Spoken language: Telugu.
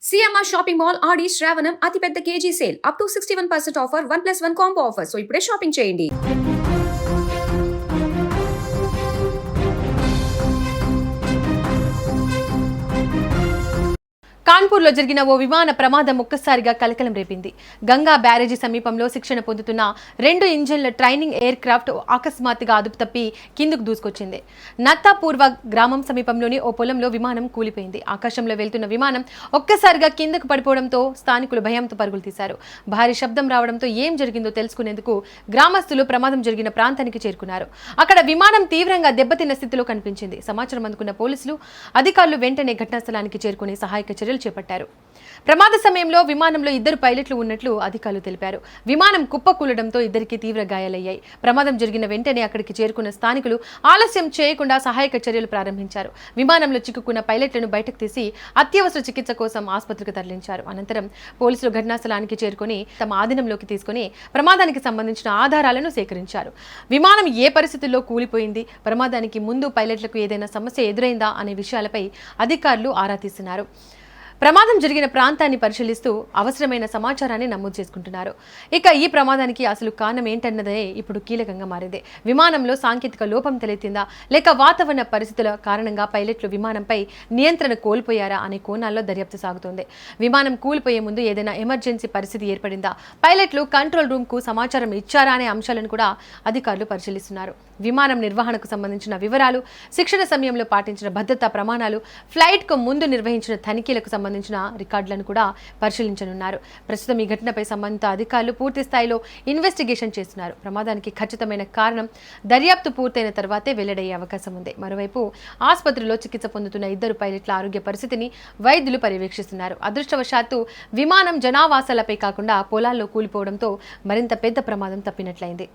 సిఎంఆర్ షాపింగ్ మాల్ ఆడి శ్రావణం అతిపెద్ద KG sale up to 61% offer 1+1 combo offer. So ఇప్పుడే షాపింగ్ చేయండి. కాన్పూర్లో జరిగిన ఓ విమాన ప్రమాదం ఒక్కసారిగా కలకలం రేపింది. గంగా బ్యారేజీ సమీపంలో శిక్షణ పొందుతున్న 2 ఇంజన్ల ట్రైనింగ్ ఎయిర్ క్రాఫ్ట్ అకస్మాత్తుగా అదుపు తప్పి కిందకు దూసుకొచ్చింది. నత్తాపూర్వ గ్రామం సమీపంలోని ఓ పొలంలో విమానం కూలిపోయింది. ఆకాశంలో వెళ్తున్న విమానం ఒక్కసారిగా కిందకు పడిపోవడంతో స్థానికులు భయంతో పరుగులు తీశారు. భారీ శబ్దం రావడంతో ఏం జరిగిందో తెలుసుకునేందుకు గ్రామస్తులు ప్రమాదం జరిగిన ప్రాంతానికి చేరుకున్నారు. అక్కడ విమానం తీవ్రంగా దెబ్బతిన్న స్థితిలో కనిపించింది. సమాచారం అందుకున్న పోలీసులు అధికారులు వెంటనే ఘటనా స్థలానికి చేరుకుని సహాయక చర్యలు చేపట్టారు. ప్రమాద సమయంలో విమానంలో 2 పైలట్లు ఉన్నట్లు అధికారులు తెలిపారు. విమానం కుప్పకూలడంతో 2కి తీవ్ర గాయాలయ్యాయి. ప్రమాదం జరిగిన వెంటనే అక్కడికి చేరుకున్న స్థానికులు ఆలస్యం చేయకుండా సహాయక చర్యలు ప్రారంభించారు. విమానంలో చిక్కుకున్న పైలట్లను బయటకు తీసి అత్యవసర చికిత్స కోసం ఆసుపత్రికి తరలించారు. అనంతరం పోలీసులు ఘటనా స్థలానికి చేరుకుని తమ ఆధీనంలోకి తీసుకుని ప్రమాదానికి సంబంధించిన ఆధారాలను సేకరించారు. విమానం ఏ పరిస్థితుల్లో కూలిపోయింది, ప్రమాదానికి ముందు పైలట్లకు ఏదైనా సమస్య ఎదురైందా అనే విషయాలపై అధికారులు ఆరా తీస్తున్నారు. ప్రమాదం జరిగిన ప్రాంతాన్ని పరిశీలిస్తూ అవసరమైన సమాచారాన్ని నమోదు చేసుకుంటున్నారు. ఇక ఈ ప్రమాదానికి అసలు కారణం ఏంటన్నదే ఇప్పుడు కీలకంగా మారింది. విమానంలో సాంకేతిక లోపం తలెత్తిందా లేక వాతావరణ పరిస్థితుల కారణంగా పైలట్లు విమానంపై నియంత్రణ కోల్పోయారా అనే కోణాల్లో దర్యాప్తు సాగుతోంది. విమానం కూలిపోయే ముందు ఏదైనా ఎమర్జెన్సీ పరిస్థితి ఏర్పడిందా, పైలట్లు కంట్రోల్ రూమ్ కు సమాచారం ఇచ్చారా అనే అంశాలను కూడా అధికారులు పరిశీలిస్తున్నారు. విమానం నిర్వహణకు సంబంధించిన వివరాలు, శిక్షణ సమయంలో పాటించిన భద్రతా ప్రమాణాలు, ఫ్లైట్ కు ముందు నిర్వహించిన తనిఖీలకు సంబంధించిన రికార్డులను కూడా పరిశీలించనున్నారు. ప్రస్తుతం ఈ ఘటనపై సంబంధిత అధికారులు పూర్తి స్థాయిలో ఇన్వెస్టిగేషన్ చేస్తున్నారు. ప్రమాదానికి ఖచ్చితమైన కారణం దర్యాప్తు పూర్తయిన తర్వాతే వెల్లడయ్యే అవకాశం ఉంది. మరోవైపు ఆసుపత్రిలో చికిత్స పొందుతున్న 2 పైలట్ల ఆరోగ్య పరిస్థితిని వైద్యులు పర్యవేక్షిస్తున్నారు. అదృష్టవశాత్తు విమానం జనావాసాలపై కాకుండా పొలాల్లో కూలిపోవడంతో మరింత పెద్ద ప్రమాదం తప్పినట్లయింది.